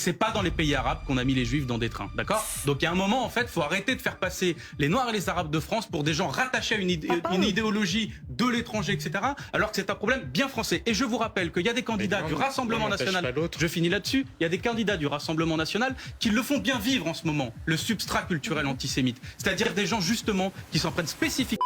C'est pas dans les pays arabes qu'on a mis les juifs dans des trains, d'accord? Donc il y a un moment, en fait, il faut arrêter de faire passer les Noirs et les Arabes de France pour des gens rattachés à une idéologie de l'étranger, etc., alors que c'est un problème bien français. Et je vous rappelle qu'il y a des candidats du Rassemblement National, je finis là-dessus, il y a des candidats du Rassemblement National qui le font bien vivre en ce moment, le substrat culturel antisémite. C'est-à-dire des gens, justement, qui s'en prennent spécifiquement.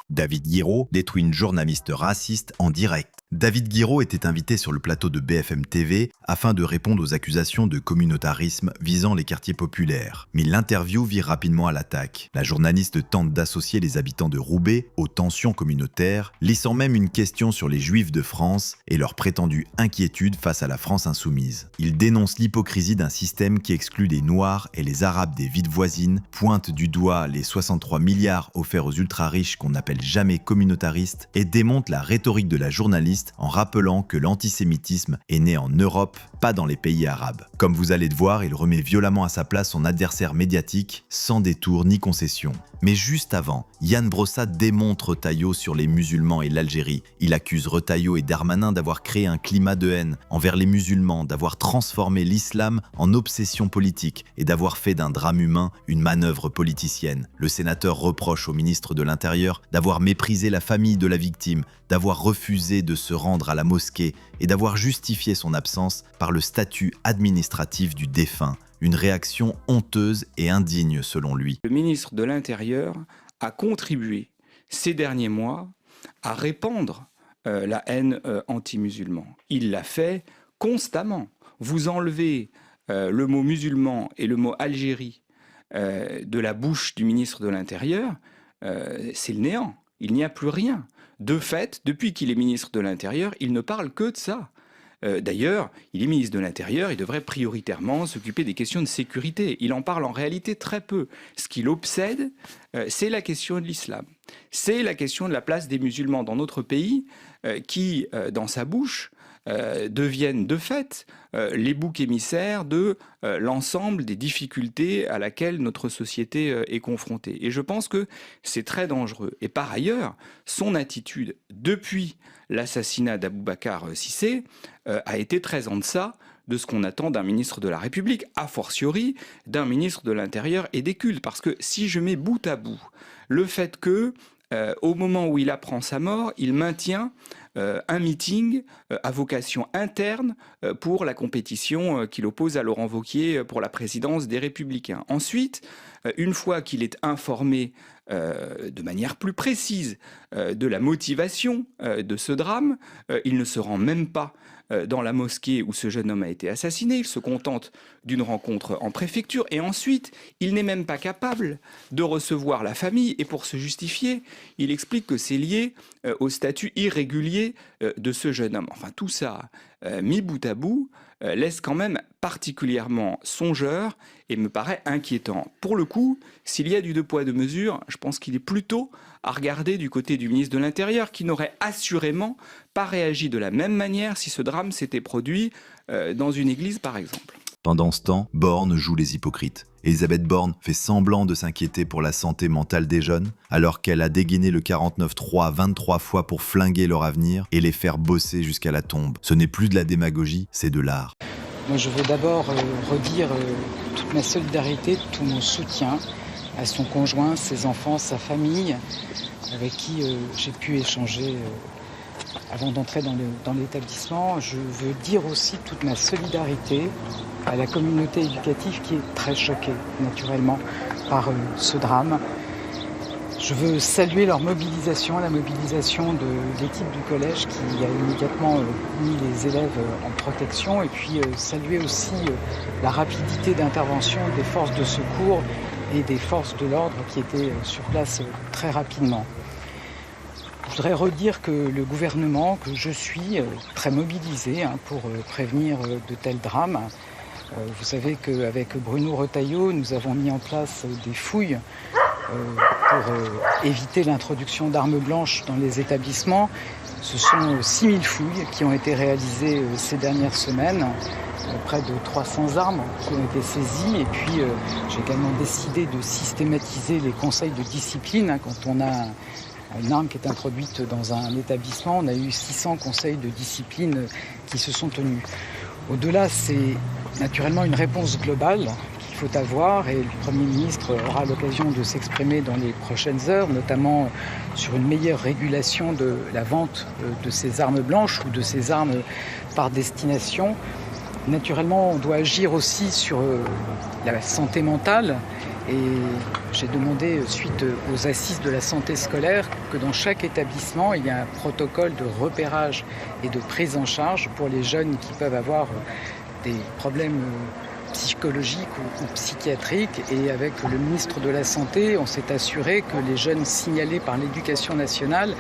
David Guiraud détruit une journaliste raciste en direct. David Guiraud était invité sur le plateau de BFM TV afin de répondre aux accusations de communautarisme visant les quartiers populaires. Mais l'interview vire rapidement à l'attaque. La journaliste tente d'associer les habitants de Roubaix aux tensions communautaires, laissant même une question sur les Juifs de France et leur prétendue inquiétude face à la France insoumise. Il dénonce l'hypocrisie d'un système qui exclut les Noirs et les Arabes des villes voisines, pointe du doigt les 63 milliards offerts aux ultra-riches qu'on n'appelle jamais communautaristes et démonte la rhétorique de la journaliste en rappelant que l'antisémitisme est né en Europe, pas dans les pays arabes. Comme vous allez le voir, il remet violemment à sa place son adversaire médiatique, sans détour ni concession. Mais juste avant, Yann Brossat démonte Retailleau sur les musulmans et l'Algérie. Il accuse Retailleau et Darmanin d'avoir créé un climat de haine envers les musulmans, d'avoir transformé l'islam en obsession politique et d'avoir fait d'un drame humain une manœuvre politicienne. Le sénateur reproche au ministre de l'Intérieur d'avoir méprisé la famille de la victime, d'avoir refusé de se rendre à la mosquée et d'avoir justifié son absence par le statut administratif du défunt. Une réaction honteuse et indigne selon lui. Le ministre de l'Intérieur a contribué ces derniers mois à répandre la haine anti-musulman. Il l'a fait constamment. Vous enlevez le mot musulman et le mot Algérie de la bouche du ministre de l'Intérieur, c'est le néant. Il n'y a plus rien. De fait, depuis qu'il est ministre de l'Intérieur, il ne parle que de ça. D'ailleurs, il est ministre de l'Intérieur, il devrait prioritairement s'occuper des questions de sécurité. Il en parle en réalité très peu. Ce qui l'obsède, c'est la question de l'islam. C'est la question de la place des musulmans dans notre pays qui, dans sa bouche, deviennent de fait les boucs émissaires de l'ensemble des difficultés à laquelle notre société est confrontée. Et je pense que c'est très dangereux. Et par ailleurs, son attitude depuis l'assassinat d'Aboubacar Cissé a été très en deçà de ce qu'on attend d'un ministre de la République, a fortiori d'un ministre de l'Intérieur et des cultes. Parce que si je mets bout à bout le fait que, au moment où il apprend sa mort, il maintient un meeting à vocation interne pour la compétition qu'il oppose à Laurent Wauquiez pour la présidence des Républicains. Ensuite, une fois qu'il est informé de manière plus précise de la motivation de ce drame, il ne se rend même pas dans la mosquée où ce jeune homme a été assassiné. Il se contente d'une rencontre en préfecture et ensuite, il n'est même pas capable de recevoir la famille et pour se justifier, il explique que c'est lié au statut irrégulier de ce jeune homme. Enfin, tout ça, mis bout à bout, laisse quand même particulièrement songeur et me paraît inquiétant. Pour le coup, s'il y a du deux poids deux mesures, je pense qu'il est plutôt à regarder du côté du ministre de l'Intérieur qui n'aurait assurément pas réagi de la même manière si ce drame s'était produit dans une église par exemple. Pendant ce temps, Borne joue les hypocrites. Elisabeth Borne fait semblant de s'inquiéter pour la santé mentale des jeunes, alors qu'elle a dégainé le 49.3 23 fois pour flinguer leur avenir et les faire bosser jusqu'à la tombe. Ce n'est plus de la démagogie, c'est de l'art. Moi, je veux d'abord redire toute ma solidarité, tout mon soutien à son conjoint, ses enfants, sa famille, avec qui j'ai pu échanger avant d'entrer dans l'établissement. Je veux dire aussi toute ma solidarité à la communauté éducative qui est très choquée, naturellement, par ce drame. Je veux saluer leur mobilisation, la mobilisation de l'équipe du collège qui a immédiatement mis les élèves en protection et puis saluer aussi la rapidité d'intervention des forces de secours et des forces de l'ordre qui étaient sur place très rapidement. Je voudrais redire que le gouvernement, que je suis très mobilisé pour prévenir de tels drames. Vous savez qu'avec Bruno Retailleau, nous avons mis en place des fouilles pour éviter l'introduction d'armes blanches dans les établissements. Ce sont 6000 fouilles qui ont été réalisées ces dernières semaines, près de 300 armes qui ont été saisies. Et puis j'ai également décidé de systématiser les conseils de discipline. Quand on a une arme qui est introduite dans un établissement, on a eu 600 conseils de discipline qui se sont tenus. Au-delà, c'est naturellement une réponse globale qu'il faut avoir et le Premier ministre aura l'occasion de s'exprimer dans les prochaines heures, notamment sur une meilleure régulation de la vente de ces armes blanches ou de ces armes par destination. Naturellement, on doit agir aussi sur la santé mentale et j'ai demandé, suite aux assises de la santé scolaire, que dans chaque établissement, il y a un protocole de repérage et de prise en charge pour les jeunes qui peuvent avoir des problèmes psychologiques ou psychiatriques. Et avec le ministre de la Santé, on s'est assuré que les jeunes signalés par l'Éducation nationale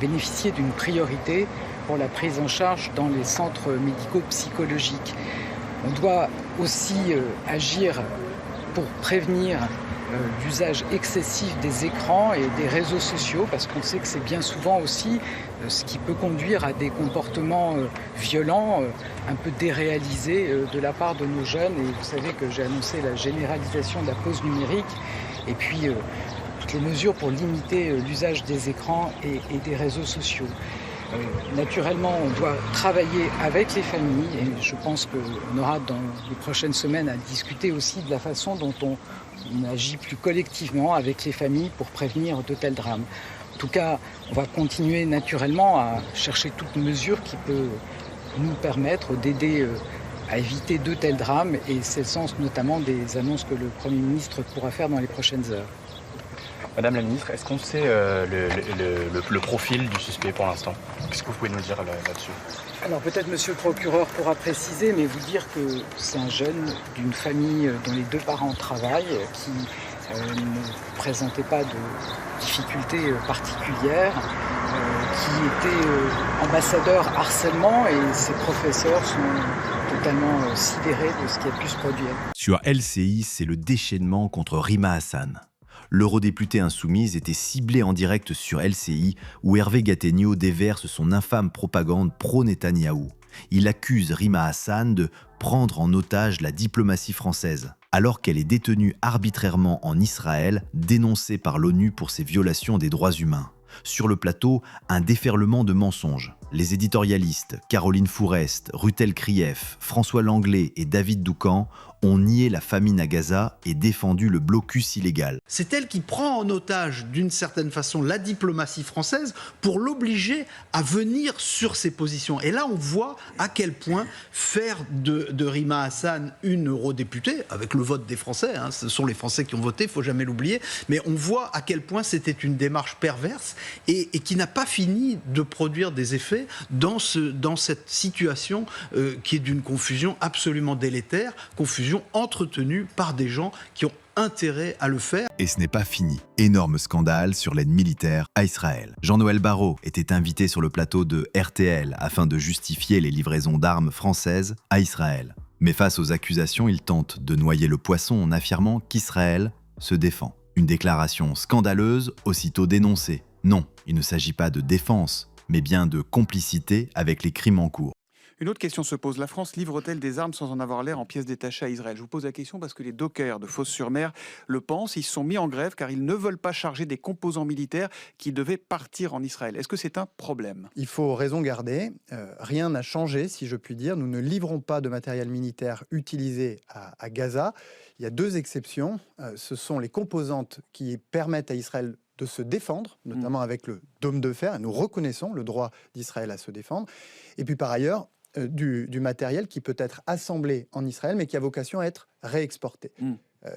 bénéficiaient d'une priorité pour la prise en charge dans les centres médico-psychologiques. On doit aussi agir pour prévenir l'usage excessif des écrans et des réseaux sociaux, parce qu'on sait que c'est bien souvent aussi ce qui peut conduire à des comportements violents, un peu déréalisés de la part de nos jeunes. Et vous savez que j'ai annoncé la généralisation de la pause numérique et puis toutes les mesures pour limiter l'usage des écrans et des réseaux sociaux. Naturellement, on doit travailler avec les familles et je pense qu'on aura dans les prochaines semaines à discuter aussi de la façon dont on agit plus collectivement avec les familles pour prévenir de tels drames. En tout cas, on va continuer naturellement à chercher toute mesure qui peut nous permettre d'aider à éviter de tels drames et c'est le sens notamment des annonces que le Premier ministre pourra faire dans les prochaines heures. Madame la ministre, est-ce qu'on sait le profil du suspect pour l'instant? Qu'est-ce que vous pouvez nous dire là-dessus? Alors peut-être monsieur le procureur pourra préciser, mais vous dire que c'est un jeune d'une famille dont les deux parents travaillent, qui ne présentait pas de difficultés particulières, qui était ambassadeur harcèlement et ses professeurs sont totalement sidérés de ce qui a pu se produire. Sur LCI, c'est le déchaînement contre Rima Hassan. L'eurodéputée insoumise était ciblée en direct sur LCI où Hervé Gattegno déverse son infâme propagande pro-Netanyahou. Il accuse Rima Hassan de prendre en otage la diplomatie française, alors qu'elle est détenue arbitrairement en Israël, dénoncée par l'ONU pour ses violations des droits humains. Sur le plateau, un déferlement de mensonges. Les éditorialistes Caroline Fourest, Rutel Krief, François Langlais et David Doucan ont nié la famine à Gaza et défendu le blocus illégal. C'est elle qui prend en otage, d'une certaine façon, la diplomatie française pour l'obliger à venir sur ses positions. Et là, on voit à quel point faire de Rima Hassan une eurodéputée, avec le vote des Français, hein, ce sont les Français qui ont voté, il ne faut jamais l'oublier, mais on voit à quel point c'était une démarche perverse et qui n'a pas fini de produire des effets dans cette situation qui est d'une confusion absolument délétère, confusion entretenue par des gens qui ont intérêt à le faire. Et ce n'est pas fini. Énorme scandale sur l'aide militaire à Israël. Jean-Noël Barrot était invité sur le plateau de RTL afin de justifier les livraisons d'armes françaises à Israël. Mais face aux accusations, il tente de noyer le poisson en affirmant qu'Israël se défend. Une déclaration scandaleuse, aussitôt dénoncée. Non, il ne s'agit pas de défense, mais bien de complicité avec les crimes en cours. Une autre question se pose. La France livre-t-elle des armes sans en avoir l'air en pièces détachées à Israël? Je vous pose la question parce que les dockers de Fos-sur-Mer le pensent. Ils se sont mis en grève car ils ne veulent pas charger des composants militaires qui devaient partir en Israël. Est-ce que c'est un problème? Il faut raison garder. Rien n'a changé, si je puis dire. Nous ne livrons pas de matériel militaire utilisé à Gaza. Il y a deux exceptions. Ce sont les composantes qui permettent à Israël de se défendre, notamment avec le dôme de fer. Et nous reconnaissons le droit d'Israël à se défendre. Et puis par ailleurs, du matériel qui peut être assemblé en Israël, mais qui a vocation à être réexporté.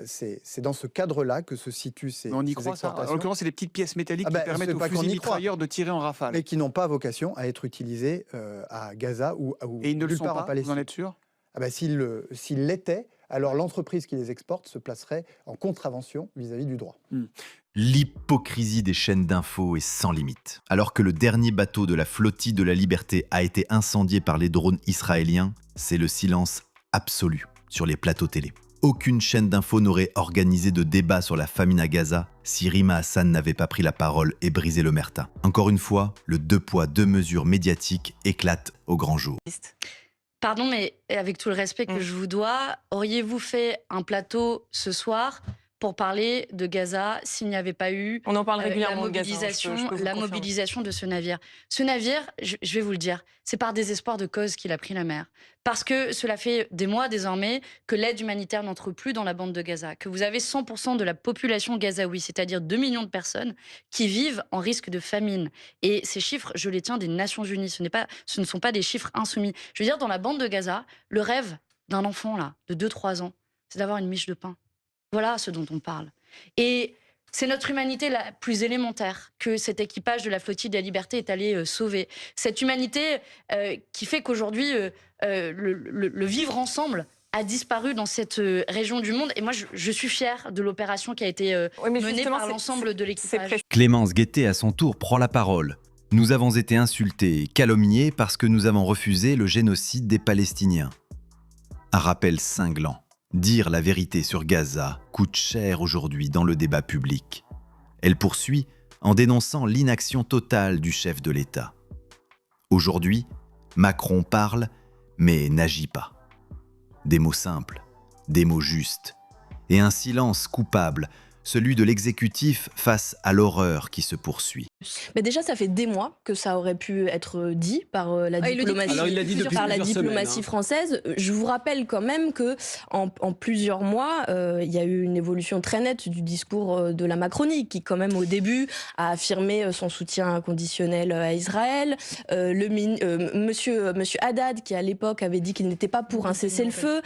C'est dans ce cadre-là que se situent ces on y croit, ça. En l'occurrence, c'est des petites pièces métalliques qui permettent aux fusils mitrailleurs de tirer en rafale. Mais qui n'ont pas vocation à être utilisées à Gaza ou et ils ne le sont part pas, en Palestine. vous en êtes sûr? S'ils l'étaient, alors l'entreprise qui les exporte se placerait en contravention vis-à-vis du droit. L'hypocrisie des chaînes d'infos est sans limite. Alors que le dernier bateau de la flottille de la liberté a été incendié par les drones israéliens, c'est le silence absolu sur les plateaux télé. Aucune chaîne d'infos n'aurait organisé de débat sur la famine à Gaza si Rima Hassan n'avait pas pris la parole et brisé l'omerta. Encore une fois, le deux poids, deux mesures médiatique éclate au grand jour. Pardon, mais avec tout le respect que je vous dois, auriez-vous fait un plateau ce soir pour parler de Gaza s'il n'y avait pas eu On en parle la régulièrement de Gaza, mobilisation, je peux vous la confirmer. mobilisation de ce navire. Ce navire, je vais vous le dire, c'est par désespoir de cause qu'il a pris la mer. Parce que cela fait des mois désormais que l'aide humanitaire n'entre plus dans la bande de Gaza, que vous avez 100% de la population gazaoui, c'est-à-dire 2 millions de personnes qui vivent en risque de famine. Et ces chiffres, je les tiens des Nations Unies, ce ne sont pas des chiffres insoumis. Je veux dire, dans la bande de Gaza, le rêve d'un enfant là, de 2-3 ans, c'est d'avoir une miche de pain. Voilà ce dont on parle. Et c'est notre humanité la plus élémentaire que cet équipage de la flottille de la liberté est allé sauver. Cette humanité qui fait qu'aujourd'hui, le vivre ensemble a disparu dans cette région du monde. Et moi, je suis fière de l'opération qui a été menée par l'ensemble de l'équipage. Clémence Guettet, à son tour, prend la parole. Nous avons été insultés et calomniés parce que nous avons refusé le génocide des Palestiniens. Un rappel cinglant. Dire la vérité sur Gaza coûte cher aujourd'hui dans le débat public. Elle poursuit en dénonçant l'inaction totale du chef de l'État. Aujourd'hui, Macron parle, mais n'agit pas. Des mots simples, des mots justes, et un silence coupable, celui de l'exécutif face à l'horreur qui se poursuit. Mais déjà, ça fait des mois que ça aurait pu être dit par la diplomatie française. Je vous rappelle quand même que en plusieurs mois, il y a eu une évolution très nette du discours de la Macronie, qui quand même au début a affirmé son soutien inconditionnel à Israël. Monsieur Haddad, qui à l'époque avait dit qu'il n'était pas pour un cessez-le-feu.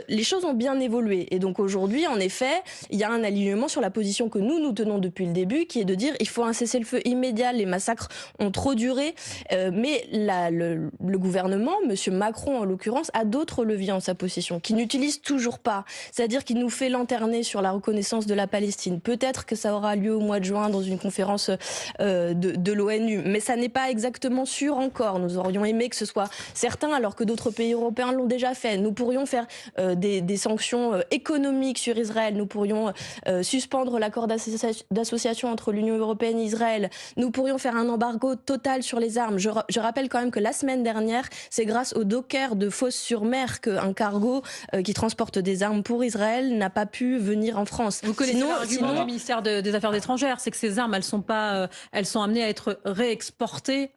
Les choses ont bien évolué. Et donc aujourd'hui, en effet, il y a un alignement sur la position que nous tenons depuis le début, qui est de dire il faut un cessez-le-feu immédiat, les massacres ont trop duré, mais le gouvernement, M. Macron en l'occurrence, a d'autres leviers en sa possession, qu'il n'utilise toujours pas, c'est-à-dire qu'il nous fait lanterner sur la reconnaissance de la Palestine. Peut-être que ça aura lieu au mois de juin dans une conférence de l'ONU, mais ça n'est pas exactement sûr encore. Nous aurions aimé que ce soit certain, alors que d'autres pays européens l'ont déjà fait. Nous pourrions faire des sanctions économiques sur Israël, nous pourrions suspendre l'accord d'association entre l'Union européenne et Israël. Nous pourrions faire un embargo total sur les armes. Je rappelle quand même que la semaine dernière, c'est grâce au docker de Fos-sur-Mer qu'un cargo qui transporte des armes pour Israël n'a pas pu venir en France. Vous connaissez l'argument du ministère des Affaires étrangères, c'est que ces armes, elles sont amenées à être réexportées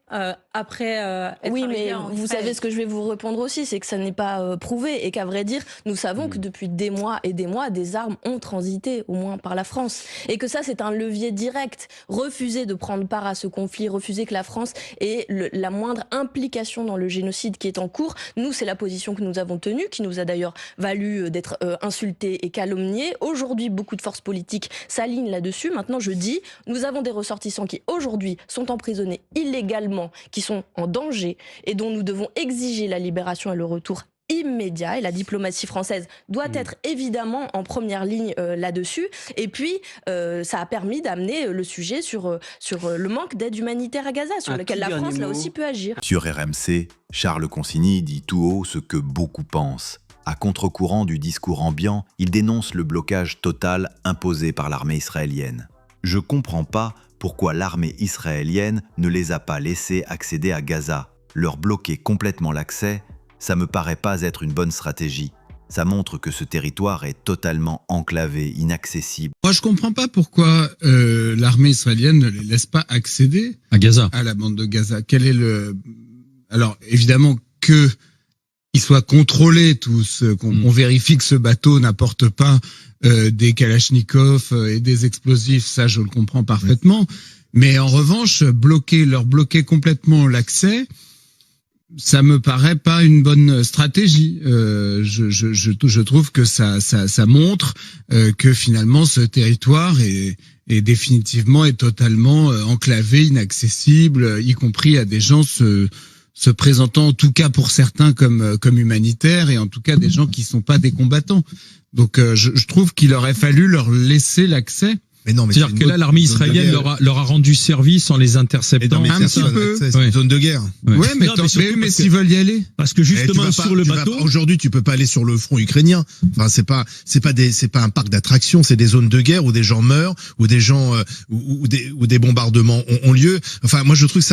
après être oui, arrivées mais en vous Israël. savez ce que je vais vous répondre aussi, c'est que ça n'est pas prouvé et qu'à vrai dire, nous savons que depuis des mois et des mois, des armes ont transité, au moins par la France. Et que ça, c'est un levier direct. Refuser de prendre part à ce conflit, refuser que la France ait la moindre implication dans le génocide qui est en cours. Nous, c'est la position que nous avons tenue, qui nous a d'ailleurs valu d'être insultés et calomniés. Aujourd'hui, beaucoup de forces politiques s'alignent là-dessus. Maintenant, je dis, nous avons des ressortissants qui, aujourd'hui, sont emprisonnés illégalement, qui sont en danger et dont nous devons exiger la libération et le retour immédiat, et la diplomatie française doit être évidemment en première ligne là-dessus. Et puis, ça a permis d'amener le sujet sur le manque d'aide humanitaire à Gaza, sur lequel la France, là aussi, peut agir. Sur RMC, Charles Consigny dit tout haut ce que beaucoup pensent. À contre-courant du discours ambiant, il dénonce le blocage total imposé par l'armée israélienne. Je comprends pas pourquoi l'armée israélienne ne les a pas laissés accéder à Gaza. Leur bloquer complètement l'accès, ça me paraît pas être une bonne stratégie. Ça montre que ce territoire est totalement enclavé, inaccessible. Moi, je comprends pas pourquoi l'armée israélienne ne les laisse pas accéder à Gaza, à la bande de Gaza. Quel est le... Alors, évidemment que ils soient contrôlés tous, qu'on vérifie que ce bateau n'apporte pas des kalachnikovs et des explosifs, ça je le comprends parfaitement. Mais en revanche, leur bloquer complètement l'accès, ça me paraît pas une bonne stratégie. Je trouve que ça montre que finalement ce territoire est définitivement et totalement enclavé, inaccessible, y compris à des gens se présentant en tout cas pour certains comme humanitaires et en tout cas des gens qui sont pas des combattants. Donc je trouve qu'il aurait fallu leur laisser l'accès. Mais non, mais c'est-à-dire que là, l'armée israélienne leur a rendu service en les interceptant. Un petit peu. C'est une zone de guerre. Ouais, mais s'ils veulent y aller. Parce que justement, sur le bateau. Aujourd'hui, tu peux pas aller sur le front ukrainien. Enfin, c'est pas un parc d'attractions, c'est des zones de guerre où des gens meurent, où des gens, où des bombardements ont lieu. Enfin, moi, je trouve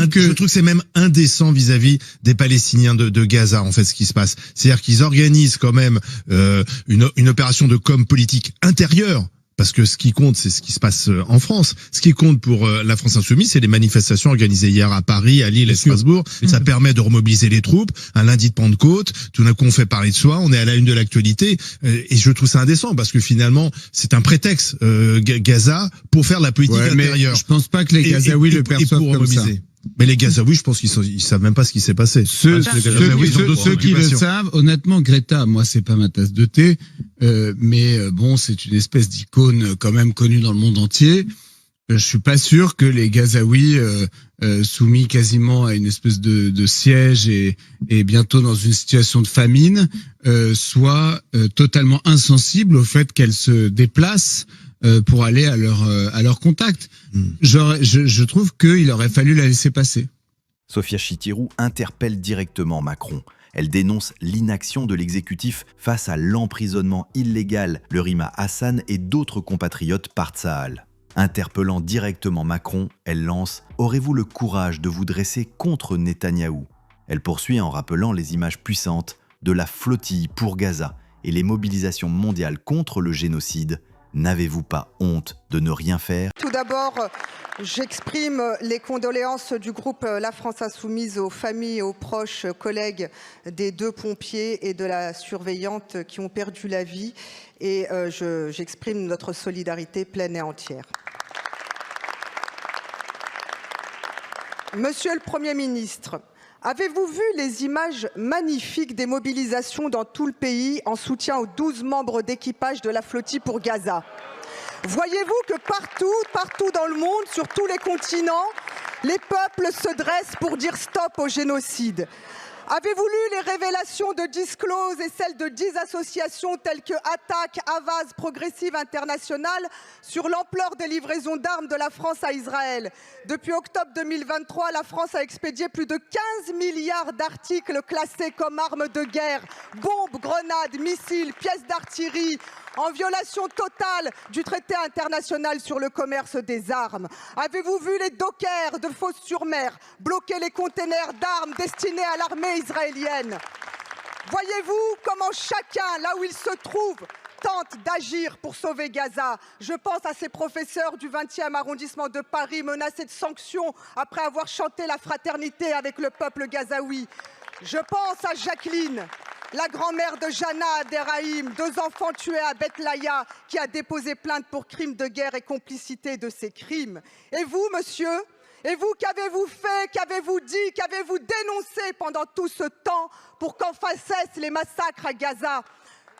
que c'est même indécent vis-à-vis des Palestiniens de Gaza, en fait, ce qui se passe. C'est-à-dire qu'ils organisent quand même, une opération de com politique intérieure. Parce que ce qui compte, c'est ce qui se passe en France. Ce qui compte pour la France insoumise, c'est les manifestations organisées hier à Paris, à Lille et Strasbourg. Ça permet de remobiliser les troupes. Un lundi de Pentecôte, tout d'un coup on fait parler de soi, on est à la une de l'actualité. Et je trouve ça indécent parce que finalement, c'est un prétexte, Gaza, pour faire de la politique intérieure. Je pense pas que les Gazaouis le perçoivent comme ça. Mais les Gazaouis, je pense qu'ils savent même pas ce qui s'est passé. Ceux qui le savent, honnêtement, Greta, moi, c'est pas ma tasse de thé, mais bon, c'est une espèce d'icône quand même connue dans le monde entier. Je suis pas sûr que les Gazaouis, soumis quasiment à une espèce de siège et bientôt dans une situation de famine, soient totalement insensibles au fait qu'elles se déplacent pour aller à leur contact. Je trouve qu'il aurait fallu la laisser passer. Sophia Chittirou interpelle directement Macron. Elle dénonce l'inaction de l'exécutif face à l'emprisonnement illégal de Rima Hassan et d'autres compatriotes par Tsahal. Interpellant directement Macron, elle lance « Aurez-vous le courage de vous dresser contre Netanyahou ?» Elle poursuit en rappelant les images puissantes de la flottille pour Gaza et les mobilisations mondiales contre le génocide. N'avez-vous pas honte de ne rien faire ? Tout d'abord, j'exprime les condoléances du groupe La France Insoumise aux familles et aux proches collègues des 2 pompiers et de la surveillante qui ont perdu la vie. Et j'exprime notre solidarité pleine et entière. Monsieur le Premier ministre, avez-vous vu les images magnifiques des mobilisations dans tout le pays en soutien aux 12 membres d'équipage de la flottille pour Gaza? Voyez-vous que partout dans le monde, sur tous les continents, les peuples se dressent pour dire stop au génocide? Avez-vous lu les révélations de Disclose et celles de 10 associations telles que Attaque, Havas, Progressive International sur l'ampleur des livraisons d'armes de la France à Israël? Depuis octobre 2023, la France a expédié plus de 15 milliards d'articles classés comme armes de guerre, bombes, grenades, missiles, pièces d'artillerie, en violation totale du traité international sur le commerce des armes. Avez-vous vu les dockers de Fos-sur-Mer bloquer les containers d'armes destinés à l'armée israélienne? Voyez-vous comment chacun, là où il se trouve, tente d'agir pour sauver Gaza? Je pense à ces professeurs du 20e arrondissement de Paris menacés de sanctions après avoir chanté la fraternité avec le peuple gazaoui. Je pense à Jacqueline, la grand-mère de Jana Abderrahim, 2 enfants tués à Bethlaya, qui a déposé plainte pour crimes de guerre et complicité de ces crimes. Et vous, monsieur? Et vous, qu'avez-vous fait, qu'avez-vous dit, qu'avez-vous dénoncé pendant tout ce temps pour qu'enfin cessent les massacres à Gaza?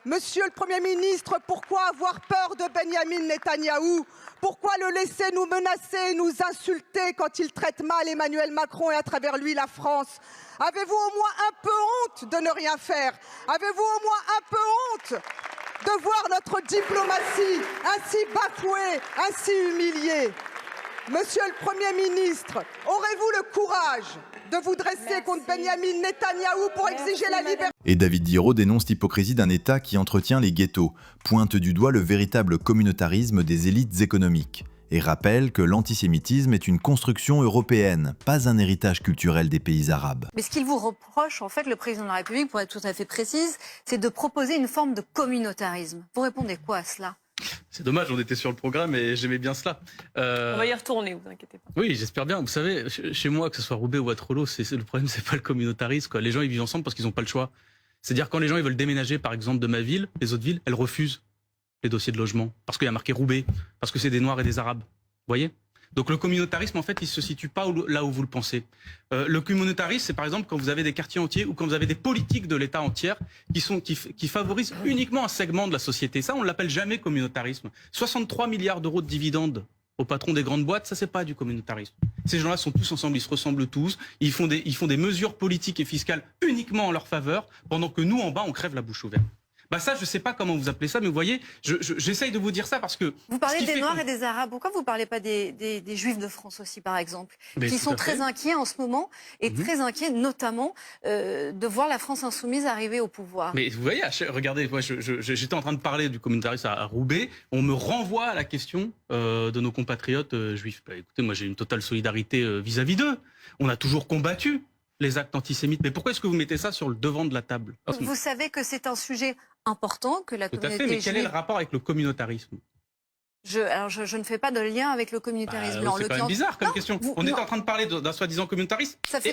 Monsieur le Premier ministre, pourquoi avoir peur de Benyamin Netanyahou? Pourquoi le laisser nous menacer et nous insulter quand il traite mal Emmanuel Macron et à travers lui la France? Avez-vous au moins un peu honte de ne rien faire? Avez-vous au moins un peu honte de voir notre diplomatie ainsi bafouée, ainsi humiliée? Monsieur le Premier ministre, aurez-vous le courage de vous dresser contre Benyamin Netanyahou pour exiger la liberté? Et David Guiraud dénonce l'hypocrisie d'un État qui entretient les ghettos, pointe du doigt le véritable communautarisme des élites économiques, et rappelle que l'antisémitisme est une construction européenne, pas un héritage culturel des pays arabes. Mais ce qu'il vous reproche, en fait, le président de la République, pour être tout à fait précise, c'est de proposer une forme de communautarisme. Vous répondez quoi à cela? C'est dommage, on était sur le programme et j'aimais bien cela. On va y retourner, vous inquiétez pas. Oui, j'espère bien. Vous savez, chez moi, que ce soit Roubaix ou Wattrelos, le problème, c'est pas le communautarisme, quoi. Les gens, ils vivent ensemble parce qu'ils n'ont pas le choix. C'est-à-dire, quand les gens ils veulent déménager, par exemple, de ma ville, les autres villes, elles refusent les dossiers de logement parce qu'il y a marqué Roubaix, parce que c'est des Noirs et des Arabes. Vous voyez? Donc le communautarisme, en fait, il ne se situe pas là où vous le pensez. Le communautarisme, c'est par exemple quand vous avez des quartiers entiers ou quand vous avez des politiques de l'État entière qui favorisent uniquement un segment de la société. Ça, on ne l'appelle jamais communautarisme. 63 milliards d'euros de dividendes aux patrons des grandes boîtes, ça, c'est pas du communautarisme. Ces gens-là sont tous ensemble, ils se ressemblent tous, ils font des mesures politiques et fiscales uniquement en leur faveur, pendant que nous, en bas, on crève la bouche ouverte. Bah ça, je sais pas comment vous appelez ça, mais vous voyez, j'essaye de vous dire ça parce que... Vous parlez des Noirs et des Arabes. Pourquoi vous ne parlez pas des Juifs de France aussi, par exemple, qui sont très inquiets en ce moment et très inquiets notamment de voir la France insoumise arriver au pouvoir? Mais vous voyez, regardez, j'étais en train de parler du communautarisme à Roubaix, on me renvoie à la question de nos compatriotes juifs. Bah, écoutez, moi j'ai une totale solidarité vis-à-vis d'eux. On a toujours combattu les actes antisémites. Mais pourquoi est-ce que vous mettez ça sur le devant de la table? Vous savez que c'est un sujet important, que la communauté juive... Tout à fait, mais quel est le rapport avec le communautarisme? je ne fais pas de lien avec le communautarisme. C'est quand même bizarre comme question. On est en train de parler d'un soi-disant communautariste. Ça fait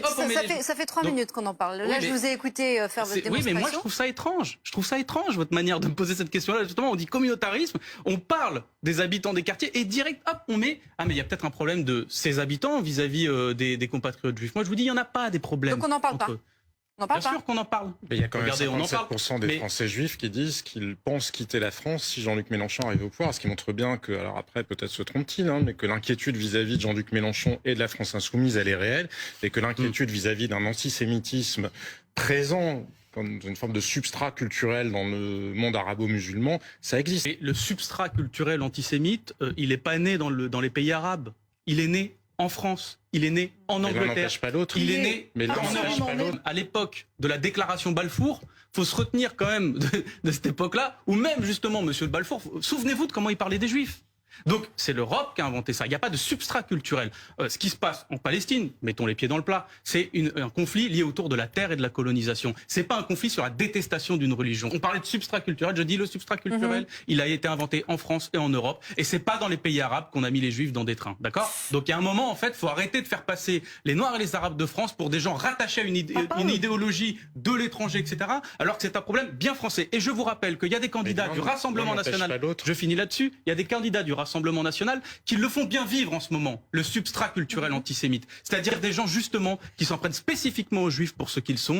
3 minutes qu'on en parle. Là, je vous ai écouté faire votre démonstration. Oui, mais moi, je trouve ça étrange. Je trouve ça étrange, votre manière de me poser cette question-là. Justement, on dit communautarisme, on parle des habitants des quartiers et direct, hop, on met... Ah, mais il y a peut-être un problème de ces habitants vis-à-vis des compatriotes juifs. Moi, je vous dis, il n'y en a pas des problèmes. Donc on n'en parle pas. Bien sûr qu'on en parle. Mais il y a quand même 57% des Français juifs qui disent qu'ils pensent quitter la France si Jean-Luc Mélenchon arrive au pouvoir, ce qui montre bien que, alors après peut-être se trompe-t-il, mais que l'inquiétude vis-à-vis de Jean-Luc Mélenchon et de la France insoumise, elle est réelle, et que l'inquiétude vis-à-vis d'un antisémitisme présent comme une forme de substrat culturel dans le monde arabo-musulman, ça existe. Et le substrat culturel antisémite, il n'est pas né dans les pays arabes, il est né en France, il est né en Angleterre, il est né en Europe. À l'époque de la déclaration Balfour, faut se retenir quand même de cette époque-là, où même justement Monsieur Balfour, souvenez-vous de comment il parlait des Juifs. Donc c'est l'Europe qui a inventé ça. Il n'y a pas de substrat culturel. Ce qui se passe en Palestine, mettons les pieds dans le plat, c'est un conflit lié autour de la terre et de la colonisation. C'est pas un conflit sur la détestation d'une religion. On parlait de substrat culturel. Je dis le substrat culturel, il a été inventé en France et en Europe, et c'est pas dans les pays arabes qu'on a mis les Juifs dans des trains, d'accord? Donc il y a un moment en fait, faut arrêter de faire passer les Noirs et les Arabes de France pour des gens rattachés à une idéologie de l'étranger, etc. Alors que c'est un problème bien français. Et je vous rappelle qu'il y a des candidats du Rassemblement national. Je finis là-dessus. Il y a des candidats du Rassemblement national qui le font bien vivre en ce moment, le substrat culturel antisémite. C'est-à-dire des gens justement qui s'en prennent spécifiquement aux Juifs pour ce qu'ils sont.